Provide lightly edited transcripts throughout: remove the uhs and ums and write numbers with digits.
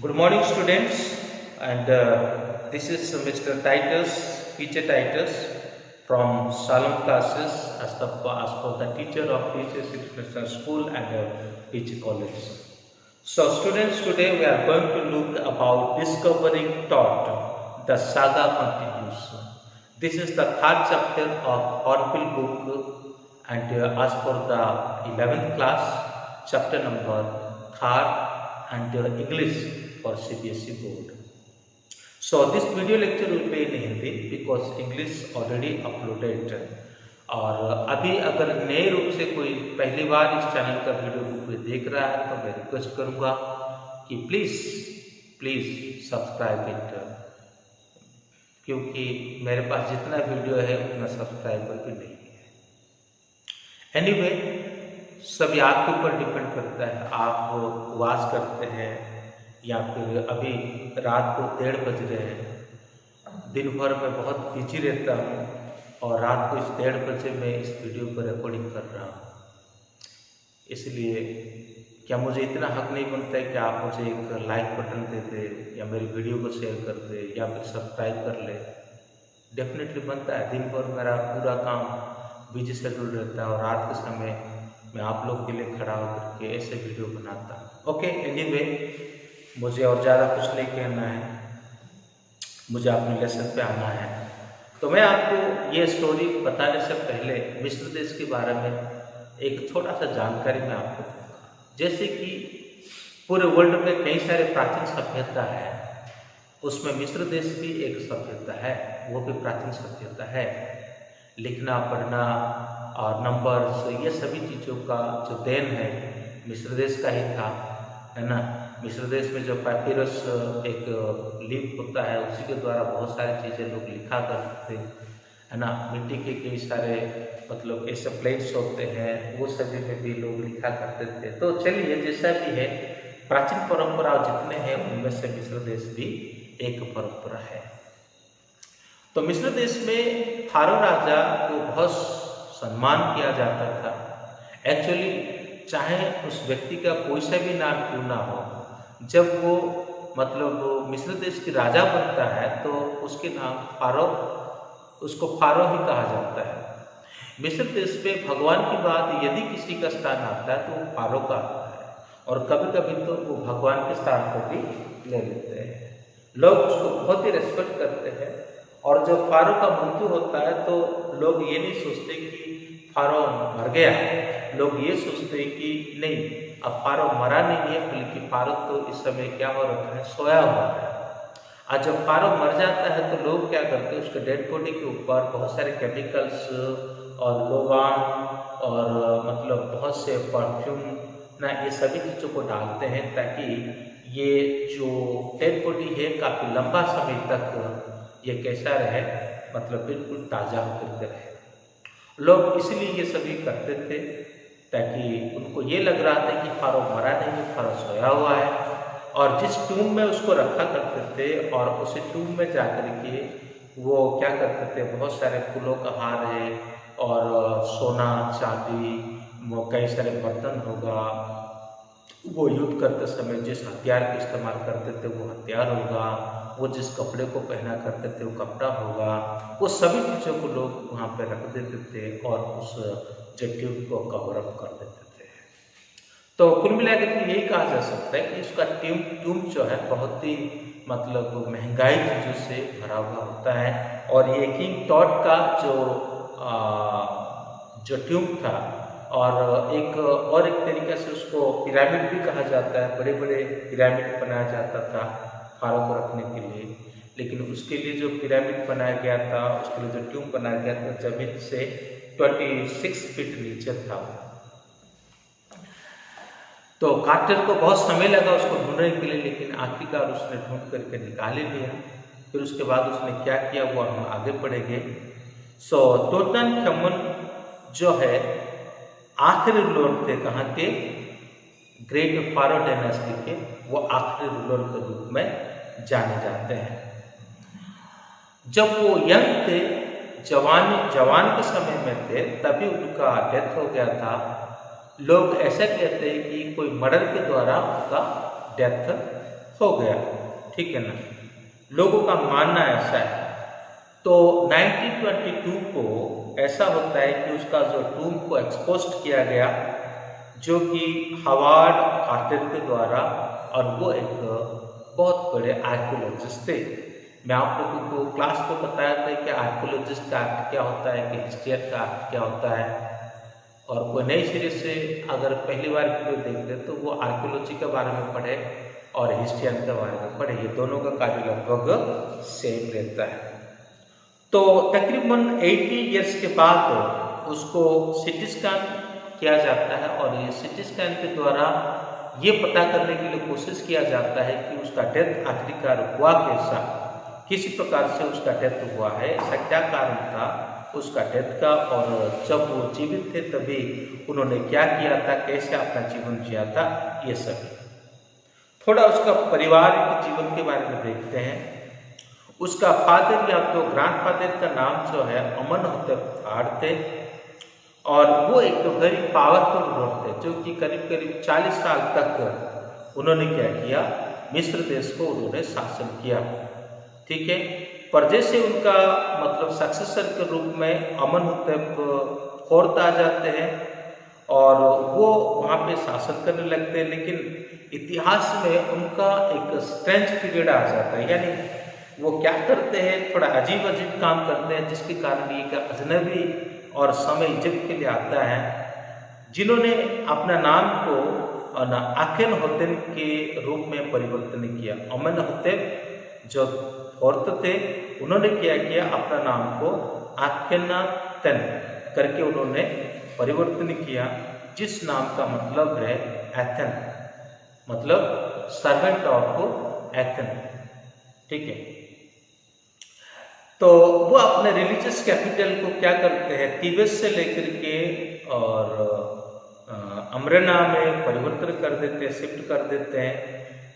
Good morning, students, and this is Mr. Titus, teacher Titus from Salem classes as for the teacher of Teachers International School and Teacher College. So, students, today we are going to look about discovering thought. The saga continues. This is the third chapter of Hornbill book, and as for the 11th class, chapter number 3rd and English for CBSE board. So this video lecture will be in Hindi because English already uploaded. और अभी अगर नए रूप से कोई पहली बार इस channel का वीडियो कोई देख रहा है तो मैं रिक्वेस्ट करूँगा कि प्लीज़ सब्सक्राइब इट, क्योंकि मेरे पास जितना वीडियो है उतना सब्सक्राइबर भी नहीं है। एनीवे, सभी आपके ऊपर डिपेंड करता है। आप उपवास करते हैं या फिर अभी रात को 1:30 बज रहे हैं। दिन भर में बहुत बिजी रहता हूँ और रात को इस 1:30 बजे मैं इस वीडियो पर रिकॉर्डिंग कर रहा हूँ। इसलिए क्या मुझे इतना हक नहीं बनता है कि आप मुझे एक लाइक बटन दे दे या मेरी वीडियो को शेयर कर दे या फिर सब्सक्राइब कर ले? डेफिनेटली बनता है। दिन भर मेरा पूरा काम बिजी शेड्यूल रहता है और रात के समय मैं आप लोग के लिए खड़ा होकर के ऐसे वीडियो बनाता हूँ। ओके, एनीवे, मुझे और ज़्यादा कुछ नहीं कहना है, मुझे अपने लेसन पे आना है। तो मैं आपको ये स्टोरी बताने से पहले मिस्र देश के बारे में एक छोटा सा जानकारी मैं आपको दूँगा। जैसे कि पूरे वर्ल्ड में कई सारे प्राचीन सभ्यता है, उसमें मिस्र देश भी एक सभ्यता है, वो भी प्राचीन सभ्यता है। लिखना पढ़ना और नंबर्स, ये सभी चीज़ों का जो देन है मिस्र देश का ही था, है ना। मिस्र देश में जो पैपिरस एक लीफ होता है उसी के द्वारा बहुत सारी चीज़ें लोग लिखा करते थे, है ना। मिट्टी के कई सारे मतलब ऐसे प्लेट्स होते हैं, वो सभी में भी लोग लिखा करते थे। तो चलिए, जैसा भी है, प्राचीन परंपरा जितने हैं उनमें से मिस्र देश भी एक परंपरा है। तो मिस्र देश में फारो राजा को बहुत सम्मान किया जाता था। एक्चुअली चाहे उस व्यक्ति का कोई सा भी नाम क्यों ना हो, जब वो मतलब मिस्र देश की राजा बनता है तो उसके नाम उसको फारो ही कहा जाता है। मिस्र देश में भगवान की बात यदि किसी का स्थान आता है तो वो फारो का आता है, और कभी कभी तो वो भगवान के स्थान को भी ले लेते हैं। लोग उसको बहुत ही रेस्पेक्ट करते हैं, और जब फारो का मृत्यु होता है तो लोग ये नहीं सोचते कि फारो मर गया, लोग ये सोचते हैं कि नहीं, अब फारो मरा नहीं है, बल्कि फारो तो इस समय क्या हो रखा है, सोया हुआ है। और जब फारो मर जाता है तो लोग क्या करते हैं, उसके डेड बॉडी के ऊपर बहुत सारे केमिकल्स और लोबान और मतलब बहुत से परफ्यूम ना, ये सभी चीज़ों को डालते हैं ताकि ये जो डेड बॉडी है काफ़ी लंबा समय तक ये कैसा रहे, मतलब बिल्कुल ताज़ा होकर के रहे। लोग इसलिए ये सभी करते थे ताकि उनको ये लग रहा था कि फारो मरा नहीं है, फारो सोया हुआ है। और जिस टूम में उसको रखा करते थे और उसी टूम में जाकर के वो क्या करते थे, बहुत सारे फूलों का हार है और सोना चांदी, वो कई सारे बर्तन होगा, वो युद्ध करते समय जिस हथियार का इस्तेमाल करते थे वो हथियार होगा, वो जिस कपड़े को पहना करते थे वो कपड़ा होगा, वो सभी चीज़ों को लोग वहाँ पे रख देते थे और उस ट्यूब को कवर अप कर देते थे। तो कुल मिलाकर के यही कहा जा सकता है कि इसका ट्यूब जो है बहुत ही मतलब महंगाई चीज़ों से भरा हुआ होता है। और ये किंग टॉट का जो ट्यूब था, और एक तरीके से उसको पिरामिड भी कहा जाता है, बड़े बड़े पिरामिड बनाया जाता था फारो को रखने के लिए। लेकिन उसके लिए जो पिरामिड बनाया गया था, उसके लिए जो ट्यूब बनाया गया था, जमीन से 26 फीट नीचे था। तो कार्टर को बहुत समय लगा उसको ढूंढने के लिए, लेकिन आखिरकार उसने ढूंढ करके निकाल ही लिया। फिर उसके बाद उसने क्या किया वो हम आगे पढ़ेंगे। सो टूटनखामुन जो है आखिरी रूलर थे कहाँ के, ग्रेट फारो डायनेस्टी के, वो आखिरी रूलर के रूप में जाने जाते हैं। जब वो यंग थे, जवान के समय में थे, तभी उनका डेथ हो गया था। लोग ऐसा कहते हैं कि कोई मर्डर के द्वारा उनका डेथ हो गया, ठीक है ना। लोगों का मानना ऐसा है। तो 1922 को ऐसा होता है कि उसका जो टूम को एक्सपोज किया गया, जो कि हार्वर्ड कार्टर के द्वारा, और वो एक बहुत बड़े आर्कियोलॉजिस्ट थे। मैं आप लोगों को क्लास में बताया था कि आर्कियोलॉजिस्ट का अर्थ क्या होता है, कि हिस्ट्रियन का अर्थ क्या होता है। और कोई नई सिरे से अगर पहली बार वीडियो देखते तो वो आर्कियोलॉजी के बारे में पढ़े और हिस्ट्रियन के बारे में पढ़े, ये दोनों का कार्य लगभग सेम रहता है। तो तकरीबन 80 इयर्स के बाद उसको सिटी स्कैन किया जाता है, और ये सिटी स्कैन के द्वारा ये पता करने के लिए कोशिश किया जाता है कि उसका डेथ आखिरकार हुआ कैसा, किसी प्रकार से उसका डेथ हुआ है, ऐसा क्या कारण था उसका डेथ का, और जब वो जीवित थे तभी उन्होंने क्या किया था, कैसे अपना जीवन जिया था, ये सब। थोड़ा उसका परिवार के जीवन के बारे में देखते हैं। उसका फादर या तो ग्रैंडफादर का नाम जो है अमनहोतेप थे, और वो एक वेरी पावरफुल लॉर्ड थे, जो कि करीब करीब 40 साल तक उन्होंने क्या किया, मिस्र देश को उन्होंने शासन किया, ठीक है। पर जैसे उनका मतलब सक्सेसर के रूप में अमनहोतेप फोर्थ आ जाते हैं, और वो वहाँ पे शासन करने लगते हैं, लेकिन इतिहास में उनका एक स्ट्रेंज पीरियड आ जाता है, यानी वो क्या करते हैं, थोड़ा अजीब अजीब काम करते हैं, जिसके कारण ये अजनबी और समय इजिप्ट के लिए आता है, जिन्होंने अपना नाम को आखेनहोतेन के रूप में परिवर्तन किया। अमनहोतेप जो फोर्थ थे, उन्होंने क्या किया, अपना नाम को आखेनातेन करके उन्होंने परिवर्तन किया, जिस नाम का मतलब है एथेन, मतलब सर्वेंट ऑफ एथेन, ठीक है। तो वो अपने रिलीजियस कैपिटल को क्या करते हैं, तिब्बत से लेकर के और अमरना में परिवर्तन कर देते हैं, शिफ्ट कर देते हैं।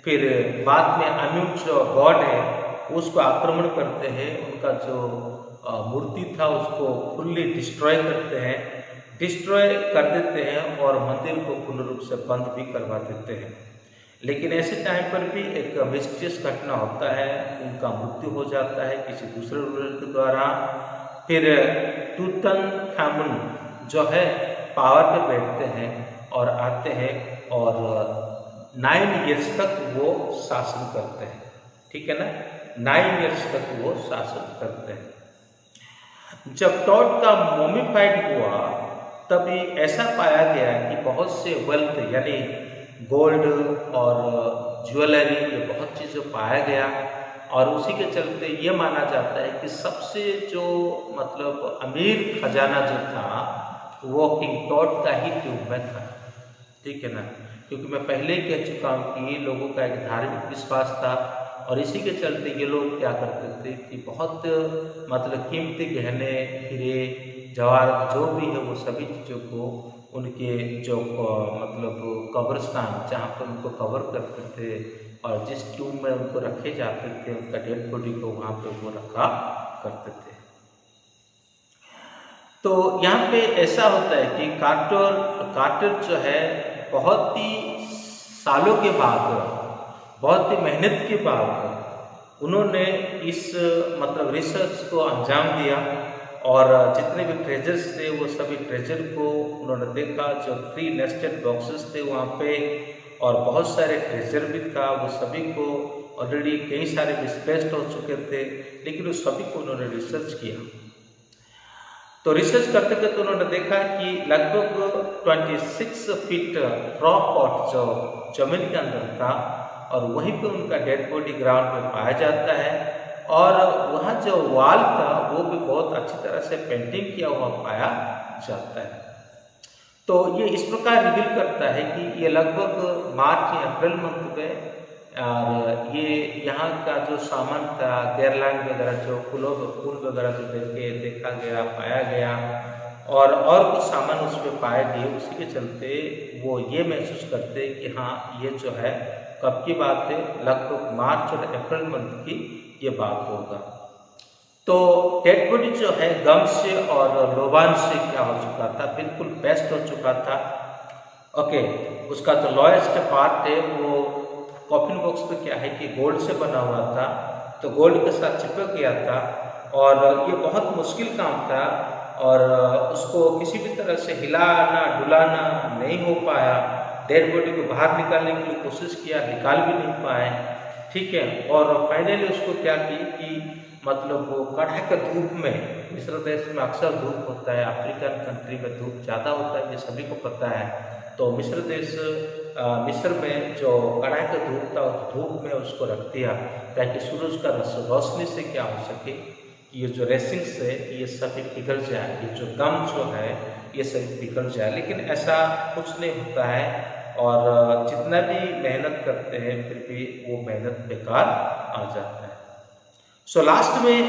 फिर बाद में अन्यूट जो गॉड है उसको आक्रमण करते हैं, उनका जो मूर्ति था उसको फुल्ली डिस्ट्रॉय करते हैं, डिस्ट्रॉय कर देते हैं, और मंदिर को पूर्ण रूप से बंद भी करवा देते हैं। लेकिन ऐसे टाइम पर भी एक मिस्टीरियस घटना होता है, उनका मृत्यु हो जाता है किसी दूसरे रूलर के द्वारा। फिर टूटनखामुन जो है पावर पे बैठते हैं और आते हैं, और 9 इयर्स तक वो शासन करते हैं, ठीक है ना, 9 इयर्स तक वो शासन करते हैं। जब टॉट का मोमिफाइड हुआ तभी ऐसा पाया गया कि बहुत से वेल्थ यानी गोल्ड और ज्वेलरी, ये बहुत चीज़ें पाया गया, और उसी के चलते ये माना जाता है कि सबसे जो मतलब अमीर खजाना जो था वो किंग टॉट का ही ट्यूब में था, ठीक है ना। क्योंकि मैं पहले ही कह चुका हूँ कि लोगों का एक धार्मिक विश्वास था, और इसी के चलते ये लोग क्या करते थे कि बहुत मतलब कीमती गहने, हीरे जवाहरात जो भी है वो सभी चीज़ों को उनके जो मतलब कब्रिस्तान जहाँ पर उनको कवर करते थे, और जिस ट्यूब में उनको रखे जाते थे, उनका डेड बॉडी को वहाँ पे वो रखा करते थे। तो यहाँ पे ऐसा होता है कि कार्टर जो है बहुत ही सालों के बाद, बहुत ही मेहनत के बाद उन्होंने इस मतलब रिसर्च को अंजाम दिया, और जितने भी ट्रेजर्स थे वो सभी ट्रेजर को उन्होंने देखा, जो 3 नेस्टेड बॉक्सेस थे वहाँ पे, और बहुत सारे ट्रेजर भी था, वो सभी को ऑलरेडी कई सारे डिस्प्लेस्ड हो चुके थे, लेकिन उस सभी को उन्होंने रिसर्च किया। तो रिसर्च करते करते उन्होंने देखा कि लगभग 26 फीट रॉक पॉट जो जमीन के अंदर था, और वहीं पे उनका डेड बॉडी ग्राउंड में पाया जाता है, और वहाँ जो वॉल था वो भी बहुत अच्छी तरह से पेंटिंग किया हुआ पाया जाता है। तो ये इस प्रकार रिवील करता है कि ये लगभग मार्च या अप्रैल मंथ में, और ये यहाँ का जो सामान था, गेरलैंड वगैरह जो फूल वगैरह जो देखा गया, पाया गया, और कुछ सामान उसमें पाए गए, उसी के चलते वो ये महसूस करते कि हाँ ये जो है कब की बात है, लगभग मार्च और अप्रैल मंथ की ये बात होगा। तो डेड बॉडी जो है गम से और लोबान से क्या हो चुका था, बिल्कुल पेस्ट हो चुका था। ओके, उसका जो लोएस्ट पार्ट है वो कॉफिन बॉक्स पे क्या है कि गोल्ड से बना हुआ था, तो गोल्ड के साथ चिपक गया था और ये बहुत मुश्किल काम था और उसको किसी भी तरह से हिलाना डुलाना नहीं हो पाया। डेड बॉडी को बाहर निकालने के लिए कोशिश किया, निकाल भी नहीं पाए, ठीक है। और फाइनली उसको क्या की कि मतलब वो कड़ाके धूप में, मिस्र देश में अक्सर धूप होता है, अफ्रीकन कंट्री में धूप ज़्यादा होता है, ये सभी को पता है। तो मिस्र में जो कड़ाके धूप था उस धूप में उसको रख दिया ताकि सूरज का रोशनी से क्या हो सके कि ये जो रेसिंग से ये सभी पिघल जाए, ये जो गम जो है ये सभी पिघल जाए। लेकिन ऐसा कुछ नहीं होता है और जितना भी मेहनत करते हैं फिर भी वो मेहनत बेकार आ जाता है। सो लास्ट में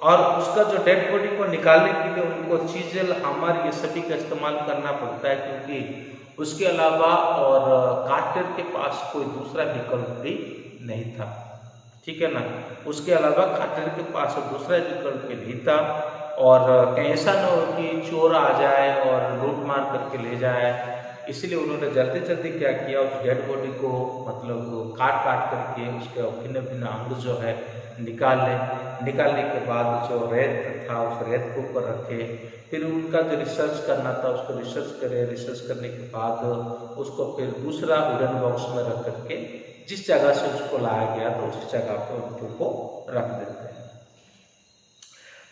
और उसका जो डेड बॉडी को निकालने के लिए उनको चीजेल, हमर ये सभी का इस्तेमाल करना पड़ता है क्योंकि उसके अलावा और कार्टर के पास कोई दूसरा विकल्प भी नहीं था, ठीक है ना। उसके अलावा कार्टर के पास दूसरा विकल्प भी नहीं था और कहीं ऐसा न हो कि चोर आ जाए और लूट मार करके ले जाए, इसलिए उन्होंने जल्दी जल्दी क्या किया, उस डेड बॉडी को मतलब काट करके उसके भिन्न भिन्न अंग जो है निकालने के बाद जो रेत था उस रेत के ऊपर रखे। फिर उनका जो रिसर्च करना था उसको रिसर्च करने के बाद उसको फिर दूसरा वुडन बॉक्स में रख करके जिस जगह से उसको लाया गया तो उस जगह पर उनको रख देते हैं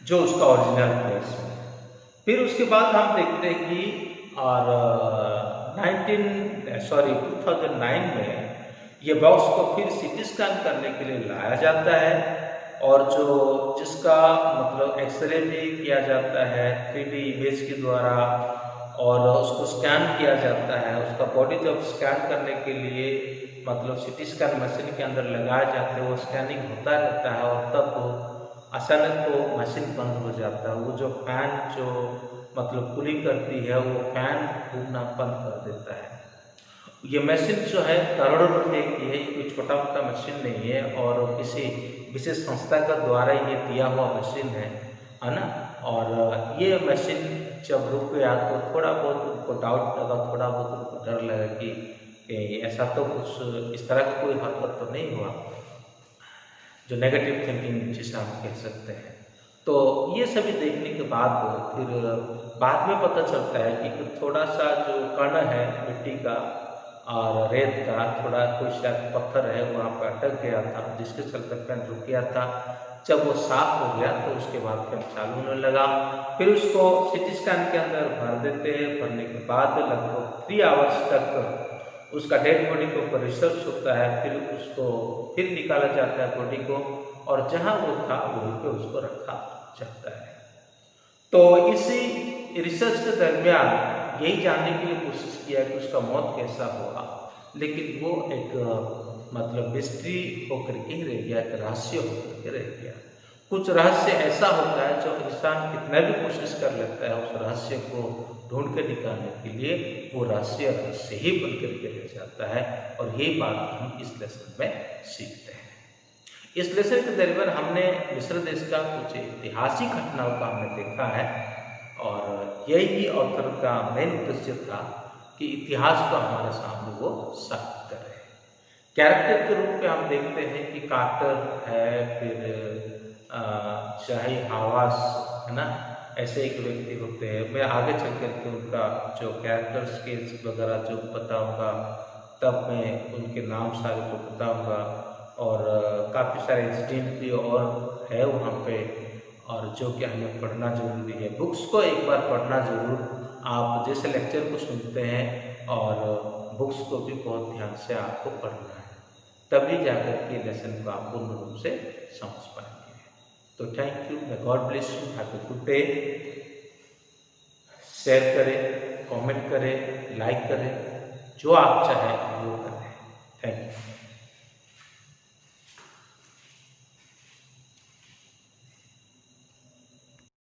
जो उसका ओरिजिनल प्लेस है। फिर उसके बाद हम देखते हैं कि और 2009 में ये बॉक्स को फिर सीटी स्कैन करने के लिए लाया जाता है और जिसका मतलब एक्सरे भी किया जाता है 3D इमेज के द्वारा और उसको स्कैन किया जाता है। उसका बॉडी जब स्कैन करने के लिए मतलब सीटी स्कैन मशीन के अंदर लगाया जाता है, वो स्कैनिंग होता रहता है और तब अचानक तो मशीन बंद हो जाता है। वो जो फैन जो मतलब कूलिंग करती है वो फैन घूमना बंद कर देता है। ये मशीन जो है करोड़ों रुपए की है, कोई छोटा मोटा मशीन नहीं है और किसी विशेष संस्था का द्वारा ये दिया हुआ मशीन है ना। और ये मशीन जब रुक गया तो थोड़ा बहुत उनको डाउट लगा, थोड़ा बहुत उनको डर लगा कि ऐसा तो कुछ इस तरह का कोई हरकत तो नहीं हुआ, जो नेगेटिव थिंकिंग जिसे हम कह सकते हैं। तो ये सभी देखने के बाद फिर बाद में पता चलता है कि थोड़ा सा जो कण है मिट्टी का और रेत का, थोड़ा कोई शायद पत्थर है वहाँ पर अटक गया था जिसके चलते फैन रुक गया था। जब वो साफ हो गया तो उसके बाद फैन चालू होने लगा। फिर उसको सीटी स्कैन के अंदर भर देते हैं। भरने के बाद लगभग 3 आवर्स तक उसका डेड बॉडी के ऊपर रिसर्च होता है। फिर उसको फिर निकाला जाता है बॉडी को और जहाँ वो था वहीं पे उसको रखा जाता है। तो इसी रिसर्च के दरमियान यही जानने के लिए कोशिश किया कि उसका मौत कैसा हुआ, लेकिन वो एक मतलब मिस्ट्री होकर के ही रह गया, एक रहस्य होकर के रह गया। कुछ रहस्य ऐसा होता है जो इंसान कितना भी कोशिश कर लेता है उस रहस्य को ढूंढ के निकालने के लिए, वो रहस्य ही बन करके रह जाता है। और यही बात हम इस लेसन में सीखते हैं। इस लेसन के दरमियान हमने मिस्र देश का कुछ ऐतिहासिक घटनाओं का हमने देखा है और यही ऑथर का मेन उद्देश्य था कि इतिहास को हमारे सामने वो साबित करे। कैरेक्टर के रूप में हम देखते हैं कि कार्टर है, फिर शाही हवास है ना, ऐसे एक व्यक्ति होते हैं। मैं आगे चल करके उनका जो कैरेक्टर स्किल्स वगैरह जो बताऊंगा तब मैं उनके नाम सारे को बताऊंगा और काफ़ी सारे इंसिडेंट भी और है वहाँ पे और जो कि हमें पढ़ना जरूरी है। बुक्स को एक बार पढ़ना जरूर, आप जैसे लेक्चर को सुनते हैं और बुक्स को भी बहुत ध्यान से आपको पढ़ना है, तभी जाकर के लेसन को आप पूर्ण रूप से समझ पाएंगे। तो thank you, may God bless you, have a good day. Share करें, कमेंट करें, लाइक करें, जो आप चाहें वो करें। Thank you.